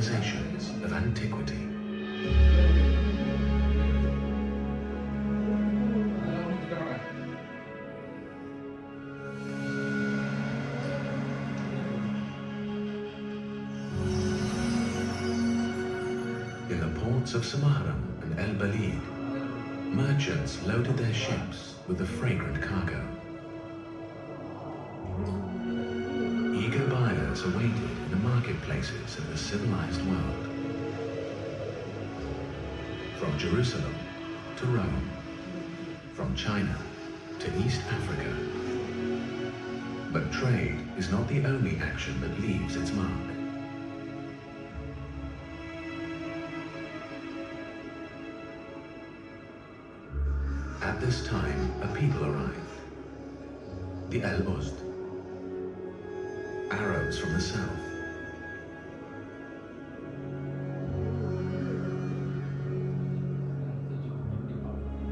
civilizations of antiquity. In the ports of Samarra and El Balid, merchants loaded their ships with the fragrant cargo. Eager buyers awaited in the marketplaces of the civilized world. From Jerusalem to Rome, from China to East Africa. But trade is not the only action that leaves its mark. At this time, a people arrived, the Al-Uzd, Arabs from the south.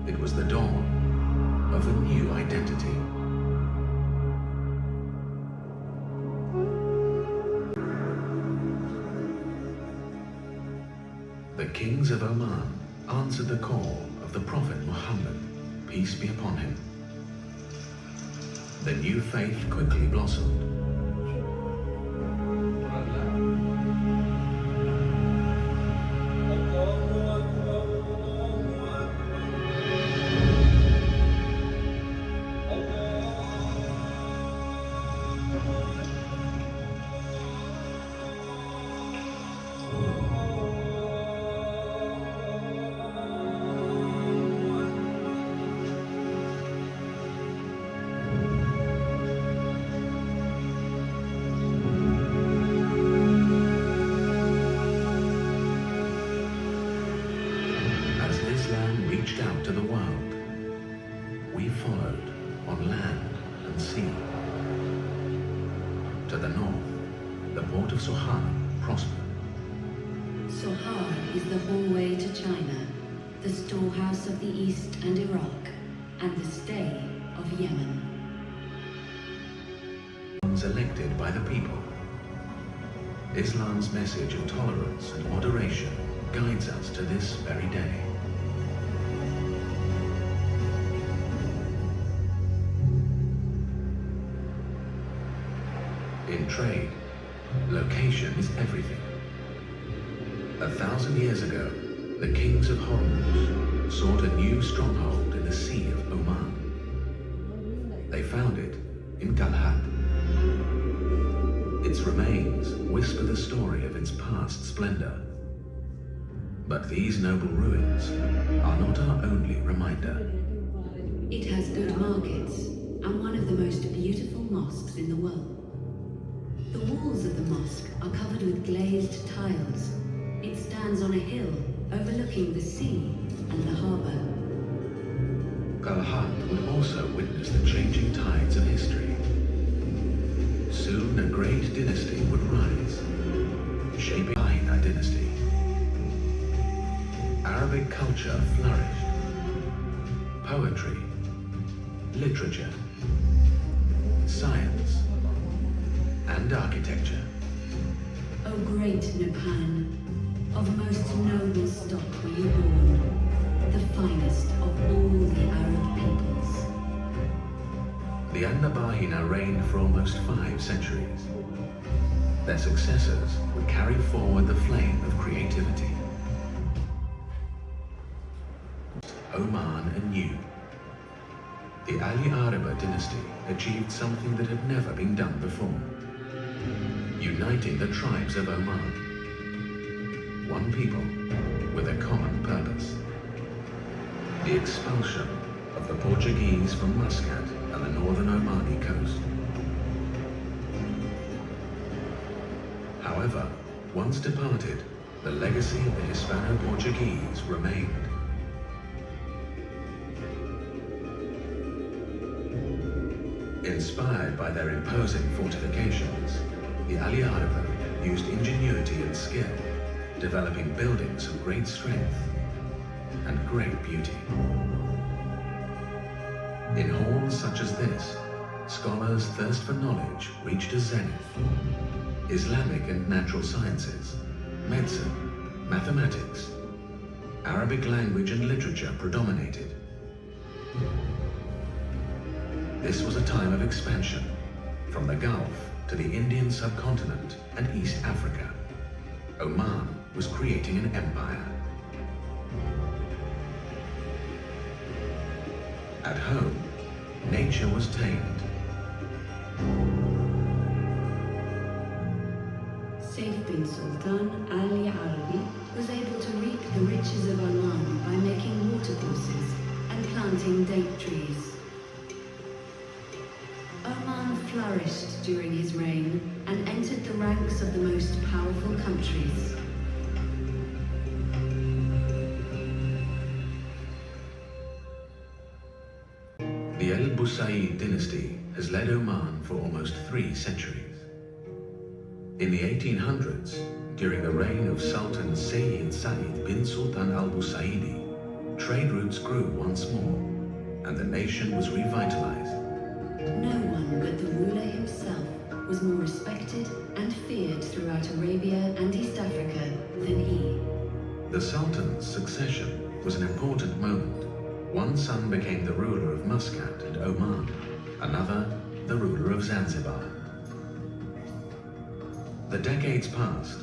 It was the dawn of a new identity. The kings of Oman answered the call of the Prophet Muhammad, peace be upon him. The new faith quickly blossomed. Out to the world, we followed on land and sea. To the north, the port of Sohar prospered. Sohar is the hallway to China, the storehouse of the East and Iraq, and the stay of Yemen. Elected by the people. Islam's message of tolerance and moderation guides us to this very day. In trade, location is everything. 1,000 years ago, the kings of Hormuz sought a new stronghold in the Sea of Oman. They found it in Galhat. Its remains whisper the story of its past splendor. But these noble ruins are not our only reminder. It has good markets and one of the most beautiful mosques in the world. The walls of the mosque are covered with glazed tiles. It stands on a hill overlooking the sea and the harbor. Galhat would also witness the changing tides of history. Soon a great dynasty would rise, shaping the Omani dynasty. Arabic culture flourished. Poetry, literature, science, and architecture. O great Nepan, of most noble stock were you born, the finest of all the Arab peoples. The An-Nabahina reigned for almost 5 centuries. Their successors would carry forward the flame of creativity. Oman anew. The Ali Araba dynasty achieved something that had never been done before, uniting the tribes of Oman. One people with a common purpose. The expulsion of the Portuguese from Muscat and the northern Omani coast. However, once departed, the legacy of the Hispano-Portuguese remained. Inspired by their imposing fortifications, the Ali Araba used ingenuity and skill, developing buildings of great strength and great beauty. In halls such as this, scholars' thirst for knowledge reached a zenith. Islamic and natural sciences, medicine, mathematics, Arabic language and literature predominated. This was a time of expansion, from the Gulf to the Indian subcontinent and East Africa. Oman was creating an empire. At home, nature was tamed. Saif bin Sultan Ali Arabi was able to reap the riches of Oman by making watercourses and planting date trees. Oman flourished during his reign and entered the ranks of the most powerful countries. The Al Busaid dynasty has led Oman for almost 3 centuries. In the 1800s, during the reign of Sultan Sayyid Said bin Sultan al Busaidi, trade routes grew once more, and the nation was revitalized. No one but the ruler himself was more respected and feared throughout Arabia and East Africa than he. The Sultan's succession was an important moment. One son became the ruler of Muscat and Oman, another the ruler of Zanzibar. The decades passed.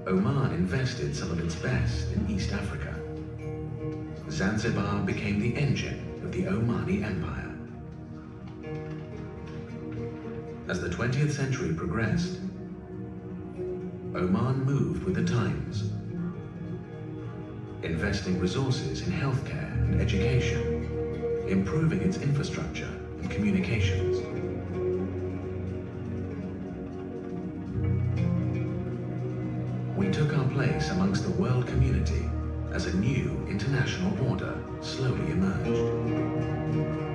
Oman invested some of its best in East Africa. Zanzibar became the engine of the Omani Empire. As the 20th century progressed, Oman moved with the times, investing resources in healthcare and education, improving its infrastructure and communications. We took our place amongst the world community as a new international order slowly emerged.